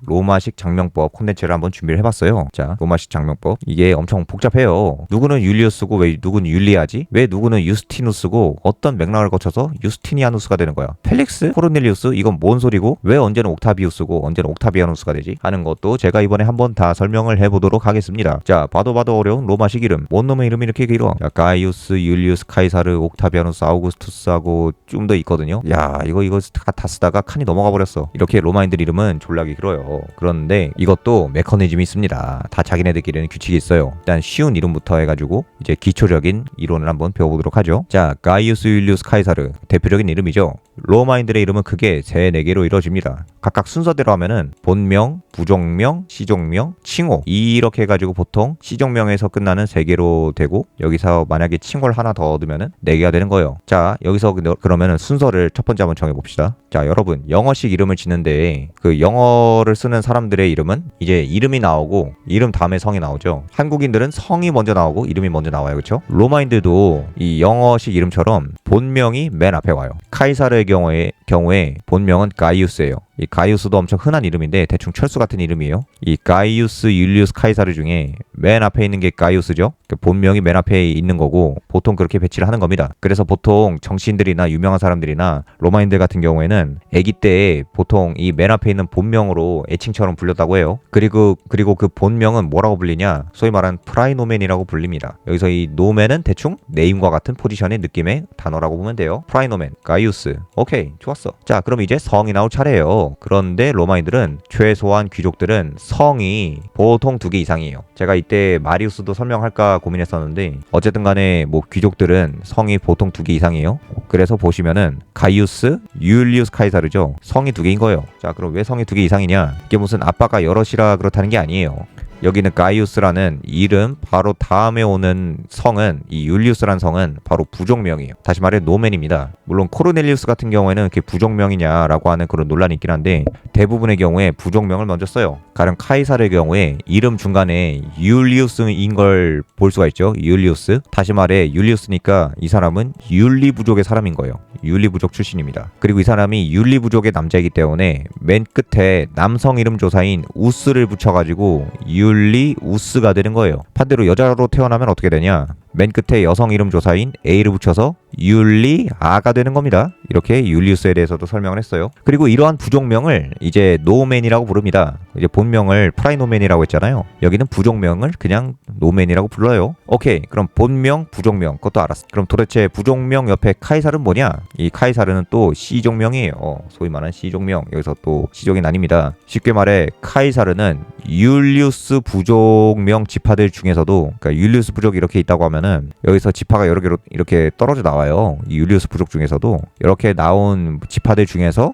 로마식 장명법 콘텐츠를 한번 준비를 해봤어요. 자, 로마식 장명법. 이게 엄청 복잡해요. 누구는 율리우스고 왜 누구는 율리아지? 왜 누구는 유스티누스고 어떤 맥락을 거쳐서 유스티니아누스가 되는 거야? 펠릭스? 코르넬리우스? 이건 뭔 소리고? 왜 언제는 옥타비우스고 언제는 옥타비아누스가 되지? 하는 것도 제가 이번에 한번 다 설명을 해보도록 하겠습니다. 자, 봐도 어려운 로마식 이름. 뭔 놈의 이름이 이렇게 길어? 자, 가이우스, 율리우스, 카이사르, 옥타비아누스, 아우구스투스하고 좀 더 있거든요. 야, 이거 다 쓰다가 칸이 넘어가 버렸어. 이렇게 로마인들 이름은 졸라기 길어요. 그런데 이것도 메커니즘이 있습니다. 다 자기네들끼리는 규칙이 있어요. 일단 쉬운 이름부터 해가지고 이제 기초적인 이론을 한번 배워보도록 하죠. 자, 가이우스, 율리우스, 카이사르 대표적인 이름이죠. 로마인들의 이름은 크게 3-4개로 이루어집니다. 각각 순서대로 하면은 본명, 부종명, 시종명, 칭호 이렇게 해가지고 보통 시종명에서 끝나는 3개로 되고 여기서 만약에 칭호를 하나 더 얻으면은 4개가 되는 거예요. 자, 여기서 그러면은 순서를 첫 번째 한번 정해봅시다. 자, 여러분 영어식 이름을 짓는데 그 영어를 쓰는 사람들의 이름은 이제 이름이 나오고 이름 다음에 성이 나오죠. 한국인들은 성이 먼저 나오고 이름이 먼저 나와요. 그렇죠? 로마인들도 이 영어식 이름처럼 본명이 맨 앞에 와요. 카이사르의 경우에 본명은 가이우스예요. 이 가이우스도 엄청 흔한 이름인데 대충 철수 같은 이름이에요. 이 가이우스, 율리우스, 카이사르 중에 맨 앞에 있는 게 가이우스죠. 그 본명이 맨 앞에 있는 거고 보통 그렇게 배치를 하는 겁니다. 그래서 보통 정치인들이나 유명한 사람들이나 로마인들 같은 경우에는 아기 때 보통 이 맨 앞에 있는 본명으로 애칭처럼 불렸다고 해요. 그리고 그 본명은 뭐라고 불리냐? 소위 말하는 프라이노멘이라고 불립니다. 여기서 이 노멘은 대충 네임과 같은 포지션의 느낌의 단어라고 보면 돼요. 프라이노멘, 가이우스. 오케이, 좋았어. 자, 그럼 이제 성이 나올 차례예요. 그런데 로마인들은 최소한 귀족들은 성이 보통 2개 이상이에요. 제가 이때 마리우스도 설명할까 고민했었는데 어쨌든 간에 뭐 귀족들은 성이 보통 2개 이상이에요. 그래서 보시면은 가이우스, 율리우스, 카이사르죠. 성이 2개인 거예요. 자, 그럼 왜 성이 2개 이상이냐? 이게 무슨 아빠가 여럿이라 그렇다는 게 아니에요. 여기는 가이우스라는 이름 바로 다음에 오는 성은 이 율리우스라는 성은 바로 부족명이에요. 다시 말해 노멘입니다. 물론 코르넬리우스 같은 경우에는 그게 부족명이냐라고 하는 그런 논란이 있긴 한데 대부분의 경우에 부족명을 먼저 써요. 가령 카이사르의 경우에 이름 중간에 율리우스인 걸 볼 수가 있죠. 율리우스. 다시 말해 율리우스니까 이 사람은 율리 부족의 사람인 거예요. 율리 부족 출신입니다. 그리고 이 사람이 율리 부족의 남자이기 때문에 맨 끝에 남성 이름 조사인 우스를 붙여가지고 율리 우스가 되는 거예요. 반대로 여자로 태어나면 어떻게 되냐? 맨 끝에 여성 이름 조사인 A를 붙여서 율리 아가 되는 겁니다. 이렇게 율리우스에 대해서도 설명을 했어요. 그리고 이러한 부족명을 이제 노멘이라고 부릅니다. 이제 본명을 프라이노멘이라고 했잖아요. 여기는 부족명을 그냥 노멘이라고 불러요. 오케이, 그럼 본명, 부족명 그것도 알았어. 그럼 도대체 부족명 옆에 카이사르는 뭐냐? 이 카이사르는 또 시종명이에요. 소위 말하는 시종명. 여기서 또 시종이 나뉩니다. 쉽게 말해 카이사르는 율리우스 부족명 지파들 중에서도 그러니까 율리우스 부족이 이렇게 있다고 하면은 여기서 지파가 여러 개로 이렇게 떨어져 나와요. 이 율리우스 부족 중에서도 이렇게 나온 지파들 중에서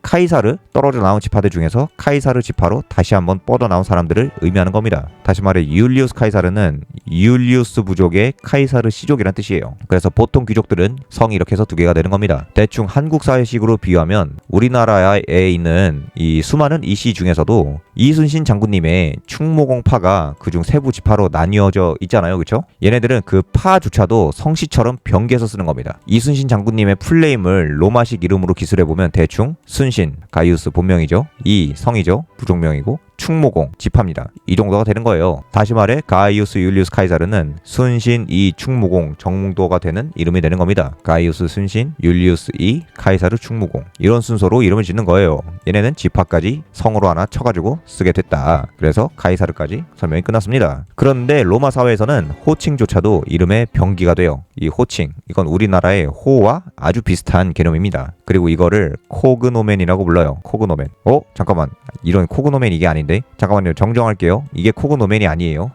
카이사르 떨어져 나온 지파들 중에서 카이사르 지파로 다시 한번 뻗어 나온 사람들을 의미하는 겁니다. 다시 말해 율리우스 카이사르는 율리우스 부족의 카이사르 시족이란 뜻이에요. 그래서 보통 귀족들은 성이 이렇게 해서 2개가 되는 겁니다. 대충 한국 사회식으로 비유하면 우리나라에 있는 이 수많은 이씨 중에서도 이순신 장군님의 충무공파가 그중 세부 지파로 나뉘어져 있잖아요. 그렇죠? 얘네들은 그 파조차도 성씨처럼 변개해서 쓰는 겁니다. 이순신 장군님의 풀네임을 로마식 이름으로 기술해보면 대충 순신, 가이우스 본명이죠. 이 성이죠. 부족명이고 충무공 지파입니다. 이 정도가 되는 거예요. 다시 말해 가이우스, 율리우스, 카이사르는 순신, 이, 충무공 정도가 되는 이름이 되는 겁니다. 가이우스, 순신, 율리우스, 이, 카이사르, 충무공 이런 순서로 이름을 짓는 거예요. 얘네는 지파까지 성으로 하나 쳐가지고 쓰게 됐다. 그래서 카이사르까지 설명이 끝났습니다. 그런데 로마 사회에서는 호칭조차도 이름의 병기가 돼요. 이 호칭, 이건 우리나라의 호와 아주 비슷한 개념입니다. 그리고 이거를 코그노멘이라고 불러요. 코그노멘. 잠깐만, 이런 코그노멘 이게 아닌데? 잠깐만요, 정정할게요. 이게 코그노멘이 아니에요.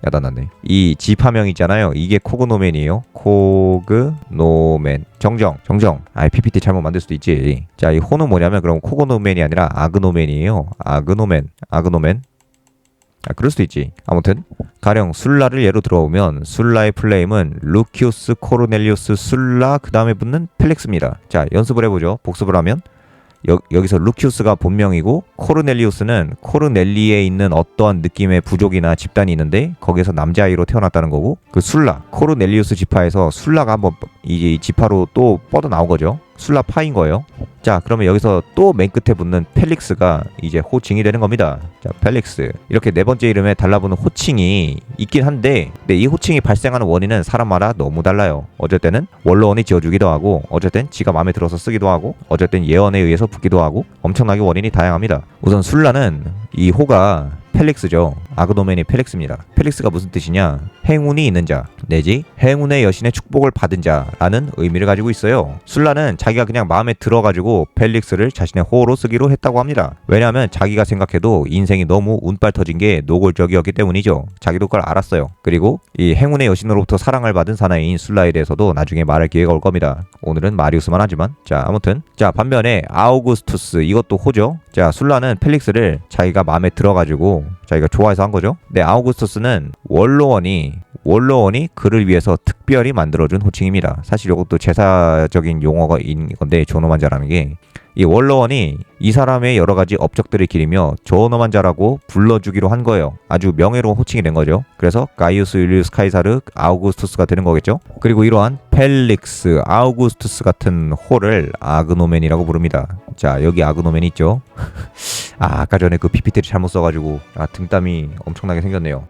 야단났네. 이 지파명 있잖아요. 이게 코그노멘이에요. 코그노멘. 정정. PPT 잘못 만들 수도 있지. 자, 이 호는 뭐냐면 그럼 코그노멘이 아니라 아그노멘이에요. 아그노멘. 그럴 수도 있지. 아무튼 가령 술라를 예로 들어오면 술라의 플레임은 루키우스, 코르넬리우스, 술라 그 다음에 붙는 펠릭스입니다. 자, 연습을 해보죠. 복습을 하면 여기서 루키우스가 본명이고 코르넬리우스는 코르넬리에 있는 어떠한 느낌의 부족이나 집단이 있는데 거기에서 남자아이로 태어났다는 거고 그 술라, 코르넬리우스 지파에서 술라가 한번 이 지파로 또 뻗어 나온 거죠. 술라 파인 거예요. 자, 그러면 여기서 또 맨 끝에 붙는 펠릭스가 이제 호칭이 되는 겁니다. 자, 펠릭스. 이렇게 네 번째 이름에 달라붙는 호칭이 있긴 한데, 근데 이 호칭이 발생하는 원인은 사람마다 너무 달라요. 어쩔 때는 원로원이 지어주기도 하고, 어쩔 땐 지가 마음에 들어서 쓰기도 하고, 어쩔 땐 예언에 의해서 붙기도 하고, 엄청나게 원인이 다양합니다. 우선 술라는 이 호가 펠릭스죠. 아그노멘이 펠릭스입니다. 펠릭스가 무슨 뜻이냐? 행운이 있는 자, 내지 행운의 여신의 축복을 받은 자라는 의미를 가지고 있어요. 술라는 자기가 그냥 마음에 들어가지고 펠릭스를 자신의 호로 쓰기로 했다고 합니다. 왜냐하면 자기가 생각해도 인생이 너무 운빨 터진 게 노골적이었기 때문이죠. 자기도 그걸 알았어요. 그리고 이 행운의 여신으로부터 사랑을 받은 사나이인 술라에 대해서도 나중에 말할 기회가 올 겁니다. 오늘은 마리우스만 하지만, 자, 아무튼, 자, 반면에 아우구스투스, 이것도 호죠. 자, 술라는 펠릭스를 자기가 마음에 들어가지고 자기가 좋아해서 한 거죠. 근데 아우구스투스는 원로원이 그를 위해서 특별히 만들어준 호칭입니다. 사실 이것도 제사적인 용어가 있는 건데, 존엄한 자라는 게, 이 원로원이 이 사람의 여러 가지 업적들을 기리며 존엄한 자라고 불러주기로 한 거예요. 아주 명예로운 호칭이 된 거죠. 그래서 가이우스 율리우스 카이사르 아우구스투스가 되는 거겠죠. 그리고 이러한 펠릭스, 아우구스투스 같은 호를 아그노멘이라고 부릅니다. 자, 여기 아그노멘이 있죠. 아까 전에 그 PPT를 잘못 써가지고 등땀이 엄청나게 생겼네요.